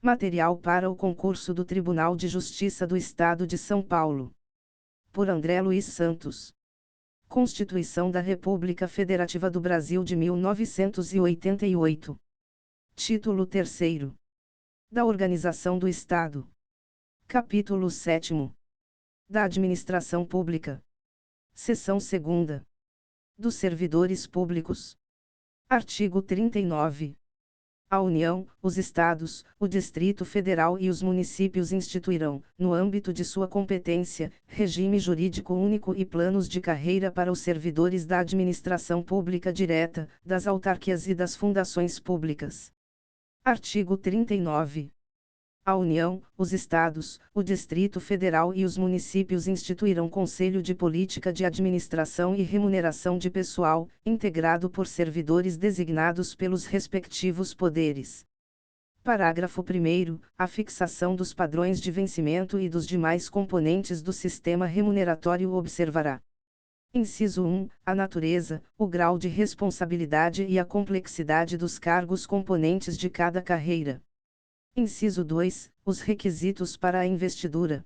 Material para o concurso do Tribunal de Justiça do Estado de São Paulo. Por André Luiz Santos. Constituição da República Federativa do Brasil de 1988. Título 3º. Da Organização do Estado. Capítulo 7º. Da Administração Pública. Seção 2ª. Dos Servidores Públicos. Artigo 39. A União, os Estados, o Distrito Federal e os municípios instituirão, no âmbito de sua competência, regime jurídico único e planos de carreira para os servidores da administração pública direta, das autarquias e das fundações públicas. Artigo 39. A União, os Estados, o Distrito Federal e os municípios instituirão Conselho de Política de Administração e Remuneração de Pessoal, integrado por servidores designados pelos respectivos poderes. Parágrafo 1º. A fixação dos padrões de vencimento e dos demais componentes do sistema remuneratório observará. Inciso 1. A natureza, o grau de responsabilidade e a complexidade dos cargos componentes de cada carreira. Inciso 2. Os requisitos para a investidura.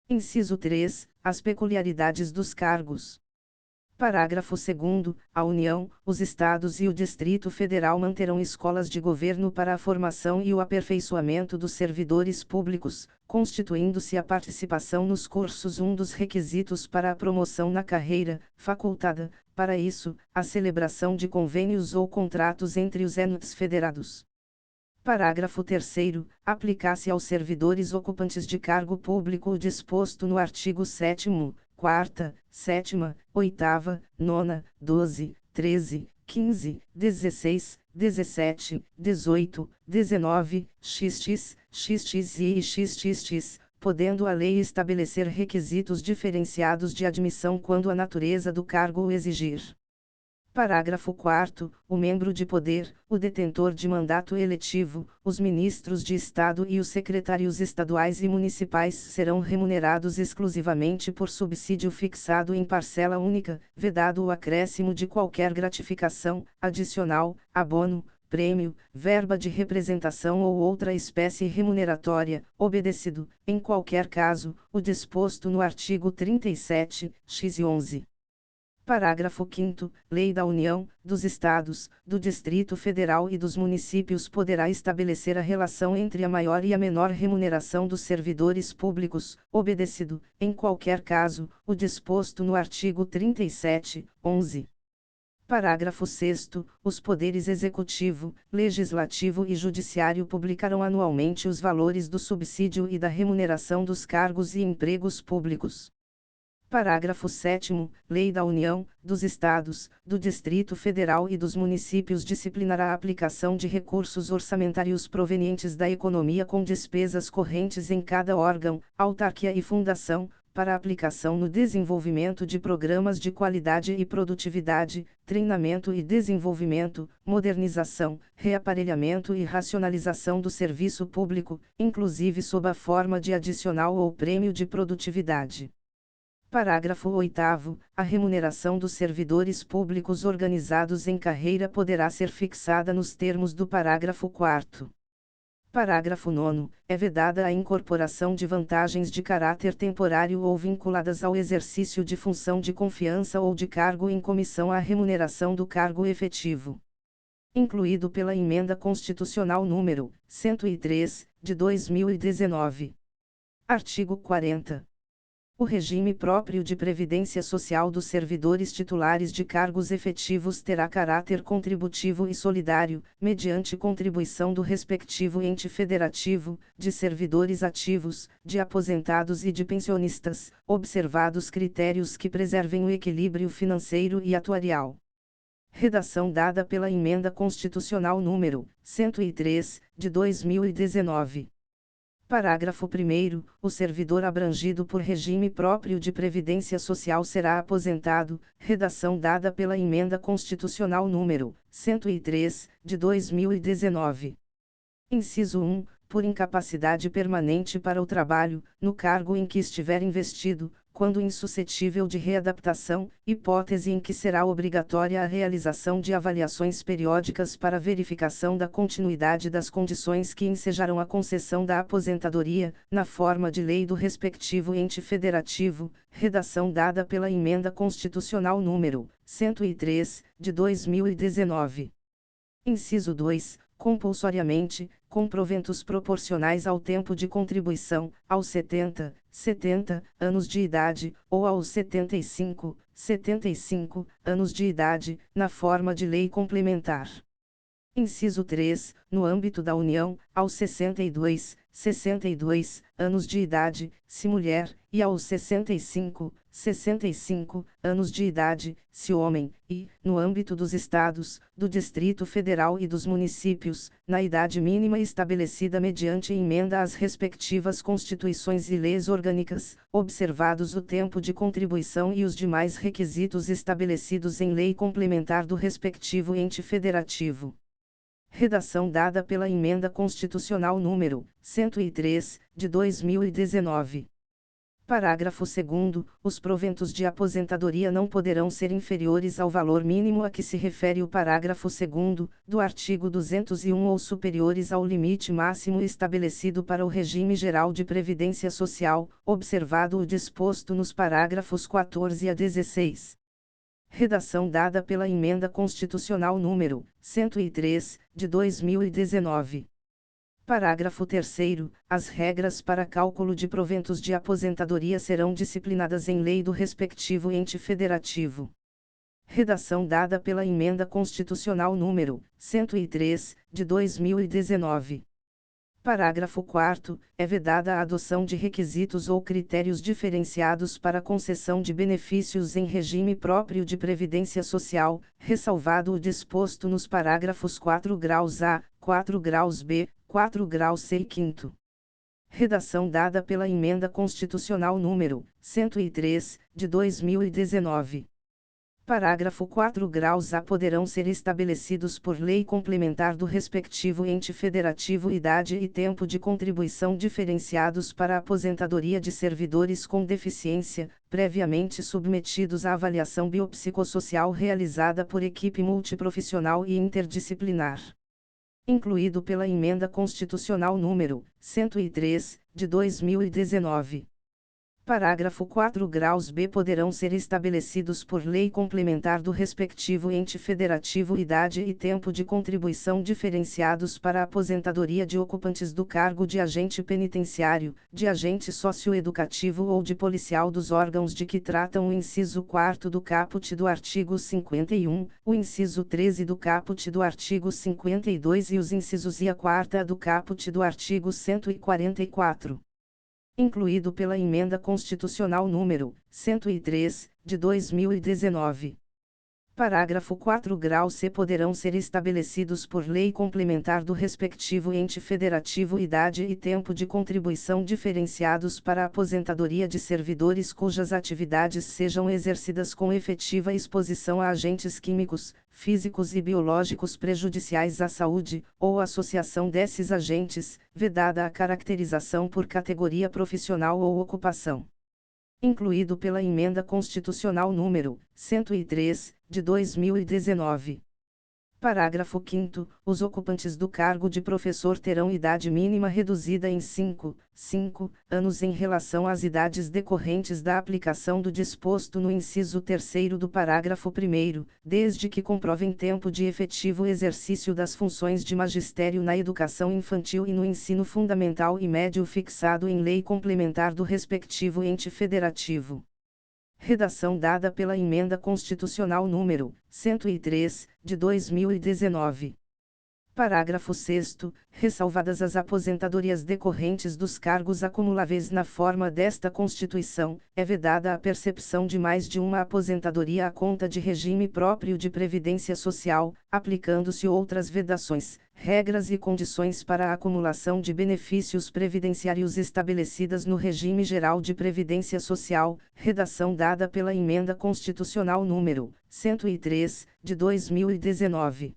Inciso 3. As peculiaridades dos cargos. Parágrafo 2º. A União, os Estados e o Distrito Federal manterão escolas de governo para a formação e o aperfeiçoamento dos servidores públicos, constituindo-se a participação nos cursos um dos requisitos para a promoção na carreira, facultada, para isso, a celebração de convênios ou contratos entre os entes federados. Parágrafo 3º. Aplicar-se aos servidores ocupantes de cargo público o disposto no artigo 7º, 4ª, 7ª, 8ª, 9ª, 12, 13, 15, 16, 17, 18, 19, xx, xx e xxx, podendo a lei estabelecer requisitos diferenciados de admissão quando a natureza do cargo o exigir. Parágrafo 4º. O membro de poder, o detentor de mandato eletivo, os ministros de Estado e os secretários estaduais e municipais serão remunerados exclusivamente por subsídio fixado em parcela única, vedado o acréscimo de qualquer gratificação, adicional, abono, prêmio, verba de representação ou outra espécie remuneratória, obedecido, em qualquer caso, o disposto no artigo 37, x e 11. Parágrafo 5º. Lei da União, dos Estados, do Distrito Federal e dos municípios poderá estabelecer a relação entre a maior e a menor remuneração dos servidores públicos, obedecido, em qualquer caso, o disposto no artigo 37, 11. Parágrafo 6º. Os poderes executivo, legislativo e judiciário publicarão anualmente os valores do subsídio e da remuneração dos cargos e empregos públicos. Parágrafo 7º. Lei da União, dos Estados, do Distrito Federal e dos municípios disciplinará a aplicação de recursos orçamentários provenientes da economia com despesas correntes em cada órgão, autarquia e fundação, para aplicação no desenvolvimento de programas de qualidade e produtividade, treinamento e desenvolvimento, modernização, reaparelhamento e racionalização do serviço público, inclusive sob a forma de adicional ou prêmio de produtividade. Parágrafo 8º. A remuneração dos servidores públicos organizados em carreira poderá ser fixada nos termos do parágrafo 4º. Parágrafo 9º. É vedada a incorporação de vantagens de caráter temporário ou vinculadas ao exercício de função de confiança ou de cargo em comissão à remuneração do cargo efetivo. Incluído pela Emenda Constitucional número 103, de 2019. Artigo 40. O regime próprio de previdência social dos servidores titulares de cargos efetivos terá caráter contributivo e solidário, mediante contribuição do respectivo ente federativo, de servidores ativos, de aposentados e de pensionistas, observados critérios que preservem o equilíbrio financeiro e atuarial. Redação dada pela Emenda Constitucional número 103, de 2019. Parágrafo 1º. O servidor abrangido por regime próprio de previdência social será aposentado, redação dada pela Emenda Constitucional número 103, de 2019. Inciso 1. Por incapacidade permanente para o trabalho, no cargo em que estiver investido, quando insuscetível de readaptação, hipótese em que será obrigatória a realização de avaliações periódicas para verificação da continuidade das condições que ensejarão a concessão da aposentadoria, na forma de lei do respectivo ente federativo, redação dada pela Emenda Constitucional número 103, de 2019. Inciso 2. Compulsoriamente, com proventos proporcionais ao tempo de contribuição, aos 70 anos de idade, ou aos 75 anos de idade, na forma de lei complementar. Inciso 3. No âmbito da União, aos 62 anos de idade, se mulher, e aos 65 anos de idade, se homem, e, no âmbito dos Estados, do Distrito Federal e dos municípios, na idade mínima estabelecida mediante emenda às respectivas constituições e leis orgânicas, observados o tempo de contribuição e os demais requisitos estabelecidos em lei complementar do respectivo ente federativo. Redação dada pela Emenda Constitucional número 103, de 2019. Parágrafo 2º. Os proventos de aposentadoria não poderão ser inferiores ao valor mínimo a que se refere o parágrafo 2º, do artigo 201 ou superiores ao limite máximo estabelecido para o regime geral de previdência social, observado o disposto nos parágrafos 14 a 16. Redação dada pela Emenda Constitucional número 103, de 2019. Parágrafo 3º. As regras para cálculo de proventos de aposentadoria serão disciplinadas em lei do respectivo ente federativo. Redação dada pela Emenda Constitucional número 103, de 2019. Parágrafo 4º. É vedada a adoção de requisitos ou critérios diferenciados para concessão de benefícios em regime próprio de previdência social, ressalvado o disposto nos parágrafos 4 graus A, 4 graus B, 4 graus C e 5º. Redação dada pela Emenda Constitucional número 103, de 2019. Parágrafo 4 graus A poderão ser estabelecidos por lei complementar do respectivo ente federativo idade e tempo de contribuição diferenciados para a aposentadoria de servidores com deficiência, previamente submetidos à avaliação biopsicossocial realizada por equipe multiprofissional e interdisciplinar. Incluído pela Emenda Constitucional número 103, de 2019. Parágrafo 4 graus B poderão ser estabelecidos por lei complementar do respectivo ente federativo idade e tempo de contribuição diferenciados para a aposentadoria de ocupantes do cargo de agente penitenciário, de agente socioeducativo ou de policial dos órgãos de que tratam o inciso 4º do caput do artigo 51, o inciso 13 do caput do artigo 52 e os incisos e a 4ª do caput do artigo 144. Incluído pela Emenda Constitucional número 103, de 2019. Parágrafo 4 graus C poderão ser estabelecidos por lei complementar do respectivo ente federativo idade e tempo de contribuição diferenciados para a aposentadoria de servidores cujas atividades sejam exercidas com efetiva exposição a agentes químicos, físicos e biológicos prejudiciais à saúde, ou associação desses agentes, vedada a caracterização por categoria profissional ou ocupação. Incluído pela Emenda Constitucional número 103, de 2019. Parágrafo 5º. Os ocupantes do cargo de professor terão idade mínima reduzida em 5 anos em relação às idades decorrentes da aplicação do disposto no inciso 3º do parágrafo 1º, desde que comprovem tempo de efetivo exercício das funções de magistério na educação infantil e no ensino fundamental e médio fixado em lei complementar do respectivo ente federativo. Redação dada pela Emenda Constitucional número 103, de 2019. Parágrafo 6º. Ressalvadas as aposentadorias decorrentes dos cargos acumuláveis na forma desta Constituição, é vedada a percepção de mais de uma aposentadoria à conta de regime próprio de previdência social, aplicando-se outras vedações, regras e condições para a acumulação de benefícios previdenciários estabelecidas no regime geral de previdência social, redação dada pela Emenda Constitucional número 103, de 2019.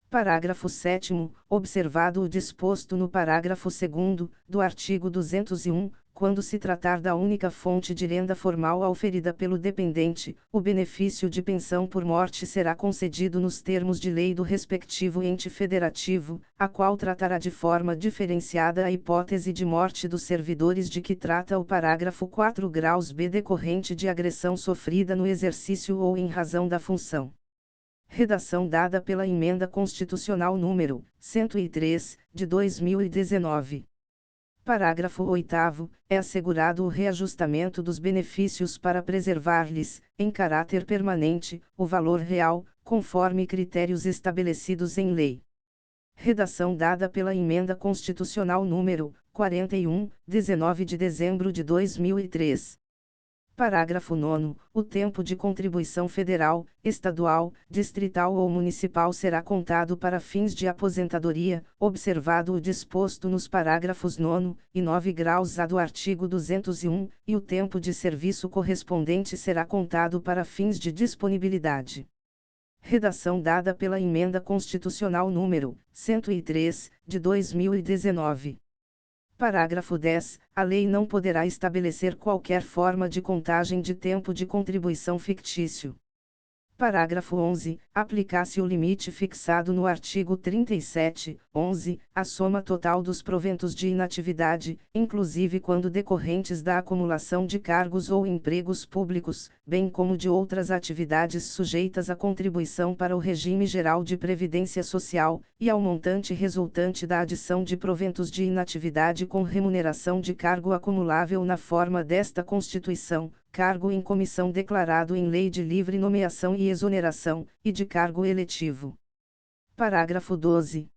Parágrafo 7º, observado o disposto no parágrafo 2º, do artigo 201, quando se tratar da única fonte de renda formal auferida pelo dependente, o benefício de pensão por morte será concedido nos termos de lei do respectivo ente federativo, a qual tratará de forma diferenciada a hipótese de morte dos servidores de que trata o parágrafo 4 graus B decorrente de agressão sofrida no exercício ou em razão da função. Redação dada pela Emenda Constitucional número 103, de 2019. Parágrafo 8º, é assegurado o reajustamento dos benefícios para preservar-lhes, em caráter permanente, o valor real, conforme critérios estabelecidos em lei. Redação dada pela Emenda Constitucional número 41, 19 de dezembro de 2003. Parágrafo 9º, o tempo de contribuição federal, estadual, distrital ou municipal será contado para fins de aposentadoria, observado o disposto nos parágrafos 9º e 9 graus A do artigo 201, e o tempo de serviço correspondente será contado para fins de disponibilidade. Redação dada pela Emenda Constitucional número 103, de 2019. Parágrafo 10. A lei não poderá estabelecer qualquer forma de contagem de tempo de contribuição fictício. Parágrafo 11. Aplicar-se o limite fixado no artigo 37, 11, a soma total dos proventos de inatividade, inclusive quando decorrentes da acumulação de cargos ou empregos públicos, bem como de outras atividades sujeitas à contribuição para o regime geral de previdência social, e ao montante resultante da adição de proventos de inatividade com remuneração de cargo acumulável na forma desta Constituição, cargo em comissão declarado em lei de livre nomeação e exoneração, e de cargo eletivo. Parágrafo 12.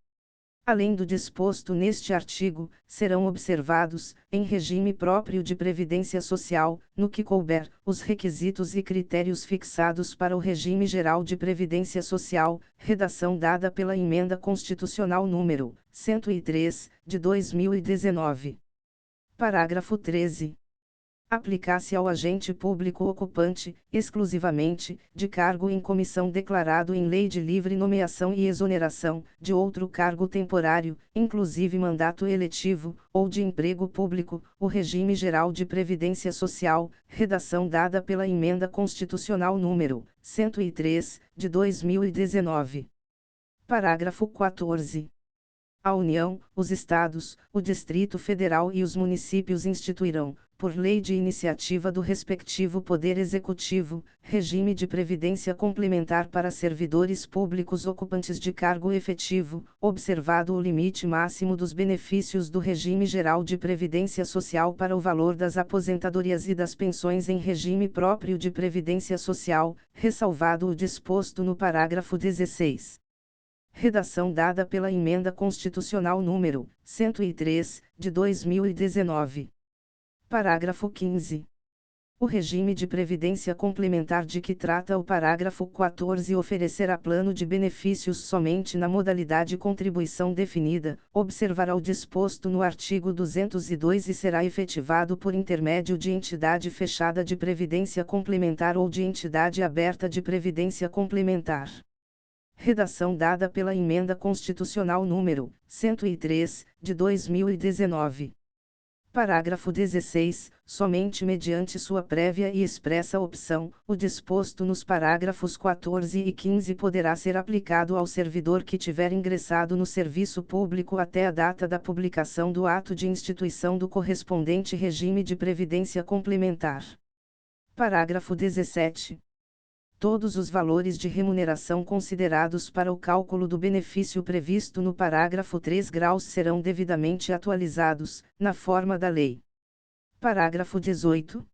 Além do disposto neste artigo, serão observados, em regime próprio de previdência social, no que couber, os requisitos e critérios fixados para o regime geral de previdência social, redação dada pela Emenda Constitucional número 103, de 2019. Parágrafo 13. Aplicar-se ao agente público ocupante, exclusivamente, de cargo em comissão declarado em lei de livre nomeação e exoneração, de outro cargo temporário, inclusive mandato eletivo, ou de emprego público, o regime geral de previdência social, redação dada pela Emenda Constitucional número 103, de 2019. Parágrafo 14. A União, os Estados, o Distrito Federal e os municípios instituirão, por lei de iniciativa do respectivo Poder Executivo, regime de previdência complementar para servidores públicos ocupantes de cargo efetivo, observado o limite máximo dos benefícios do regime geral de previdência social para o valor das aposentadorias e das pensões em regime próprio de previdência social, ressalvado o disposto no parágrafo 16. Redação dada pela Emenda Constitucional número 103, de 2019. Parágrafo 15. O regime de previdência complementar de que trata o parágrafo 14 oferecerá plano de benefícios somente na modalidade contribuição definida, observará o disposto no artigo 202 e será efetivado por intermédio de entidade fechada de previdência complementar ou de entidade aberta de previdência complementar. Redação dada pela Emenda Constitucional número 103, de 2019. Parágrafo 16. Somente mediante sua prévia e expressa opção, o disposto nos parágrafos 14 e 15 poderá ser aplicado ao servidor que tiver ingressado no serviço público até a data da publicação do ato de instituição do correspondente regime de previdência complementar. Parágrafo 17. Todos os valores de remuneração considerados para o cálculo do benefício previsto no parágrafo 3 graus serão devidamente atualizados, na forma da lei. Parágrafo 18.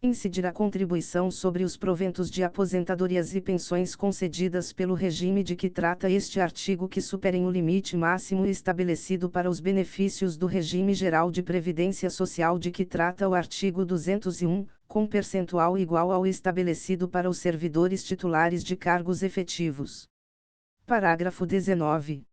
Incidirá contribuição sobre os proventos de aposentadorias e pensões concedidas pelo regime de que trata este artigo que superem o limite máximo estabelecido para os benefícios do regime geral de previdência social de que trata o artigo 201, com percentual igual ao estabelecido para os servidores titulares de cargos efetivos. Parágrafo 19.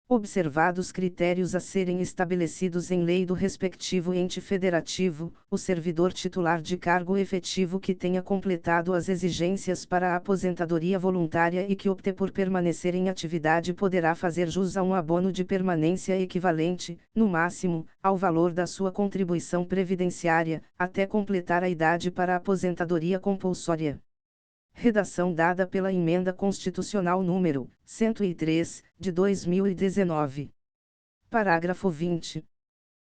Observados critérios a serem estabelecidos em lei do respectivo ente federativo, o servidor titular de cargo efetivo que tenha completado as exigências para a aposentadoria voluntária e que opte por permanecer em atividade poderá fazer jus a um abono de permanência equivalente, no máximo, ao valor da sua contribuição previdenciária, até completar a idade para a aposentadoria compulsória. Redação dada pela Emenda Constitucional número 103, de 2019. Parágrafo 20.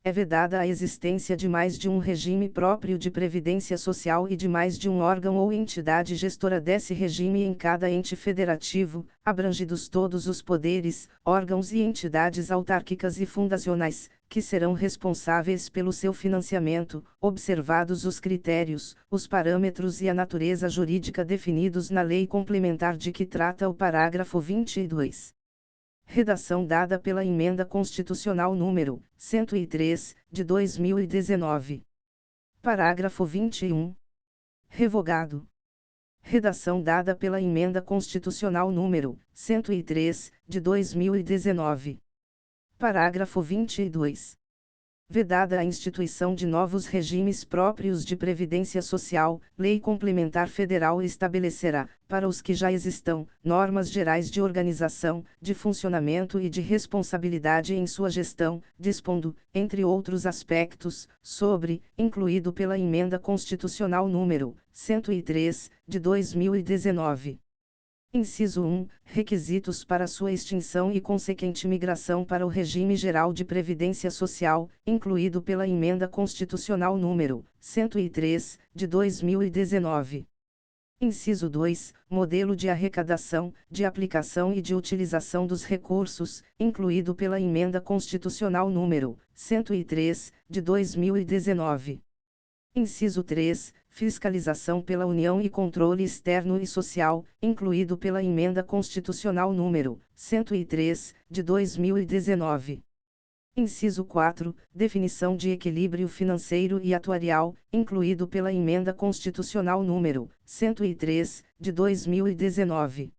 É vedada a existência de mais de um regime próprio de previdência social e de mais de um órgão ou entidade gestora desse regime em cada ente federativo, abrangidos todos os poderes, órgãos e entidades autárquicas e fundacionais, que serão responsáveis pelo seu financiamento, observados os critérios, os parâmetros e a natureza jurídica definidos na lei complementar de que trata o parágrafo 22. Redação dada pela Emenda Constitucional número 103, de 2019. Parágrafo 21. Revogado. Redação dada pela Emenda Constitucional número 103, de 2019. Parágrafo 22. Vedada a instituição de novos regimes próprios de previdência social, Lei Complementar Federal estabelecerá, para os que já existam, normas gerais de organização, de funcionamento e de responsabilidade em sua gestão, dispondo, entre outros aspectos, sobre, incluído pela Emenda Constitucional número 103, de 2019. Inciso 1. Requisitos para sua extinção e consequente migração para o regime geral de previdência social, incluído pela Emenda Constitucional número 103, de 2019. Inciso 2. Modelo de arrecadação, de aplicação e de utilização dos recursos, incluído pela Emenda Constitucional número 103, de 2019. Inciso 3. Fiscalização pela União e controle externo e social, incluído pela Emenda Constitucional número 103, de 2019. Inciso 4. Definição de equilíbrio financeiro e atuarial, incluído pela Emenda Constitucional número 103, de 2019.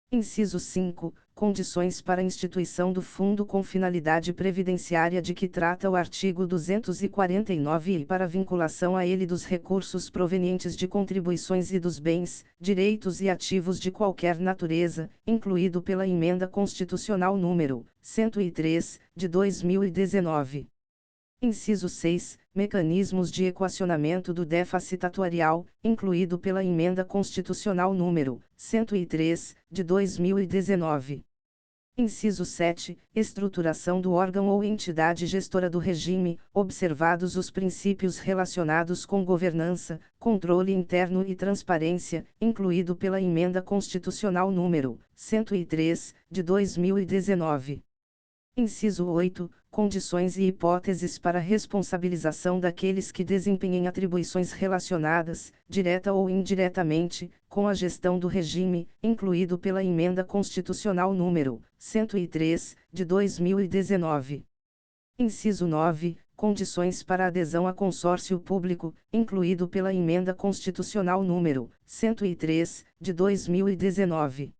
Inciso 5. Condições para a instituição do fundo com finalidade previdenciária de que trata o artigo 249 e para vinculação a ele dos recursos provenientes de contribuições e dos bens, direitos e ativos de qualquer natureza, incluído pela Emenda Constitucional número 103, de 2019. Inciso 6. Mecanismos de equacionamento do déficit atuarial, incluído pela Emenda Constitucional número 103, de 2019. Inciso 7. Estruturação do órgão ou entidade gestora do regime, observados os princípios relacionados com governança, controle interno e transparência, incluído pela Emenda Constitucional número 103, de 2019. Inciso 8. Condições e hipóteses para responsabilização daqueles que desempenhem atribuições relacionadas, direta ou indiretamente, com a gestão do regime, incluído pela Emenda Constitucional número 103, de 2019. Inciso 9. Condições para adesão a consórcio público, incluído pela Emenda Constitucional número 103, de 2019.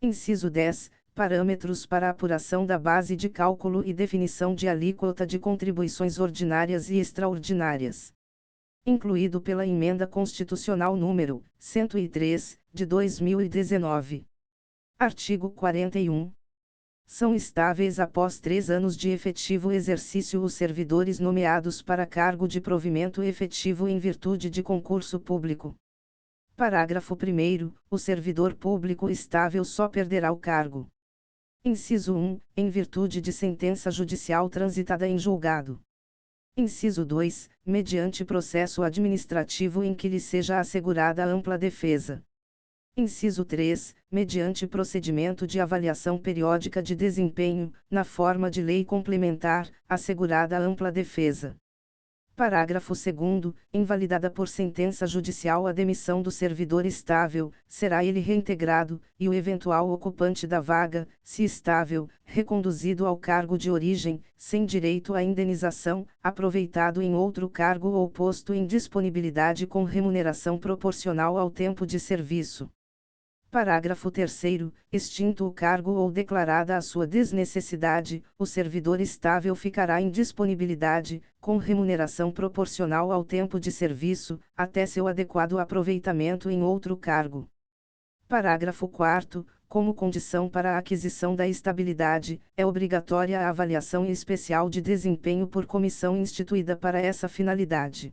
Inciso 10. Parâmetros para a apuração da base de cálculo e definição de alíquota de contribuições ordinárias e extraordinárias. Incluído pela Emenda Constitucional número 103, de 2019. Artigo 41. São estáveis após 3 anos de efetivo exercício os servidores nomeados para cargo de provimento efetivo em virtude de concurso público. Parágrafo 1º. O servidor público estável só perderá o cargo. Inciso 1. Em virtude de sentença judicial transitada em julgado. Inciso 2. Mediante processo administrativo em que lhe seja assegurada ampla defesa. Inciso 3. Mediante procedimento de avaliação periódica de desempenho, na forma de lei complementar, assegurada ampla defesa. Parágrafo 2º. Invalidada por sentença judicial a demissão do servidor estável, será ele reintegrado, e o eventual ocupante da vaga, se estável, reconduzido ao cargo de origem, sem direito à indenização, aproveitado em outro cargo ou posto em disponibilidade com remuneração proporcional ao tempo de serviço. Parágrafo 3º, extinto o cargo ou declarada a sua desnecessidade, o servidor estável ficará em disponibilidade, com remuneração proporcional ao tempo de serviço, até seu adequado aproveitamento em outro cargo. Parágrafo 4º, como condição para a aquisição da estabilidade, é obrigatória a avaliação especial de desempenho por comissão instituída para essa finalidade.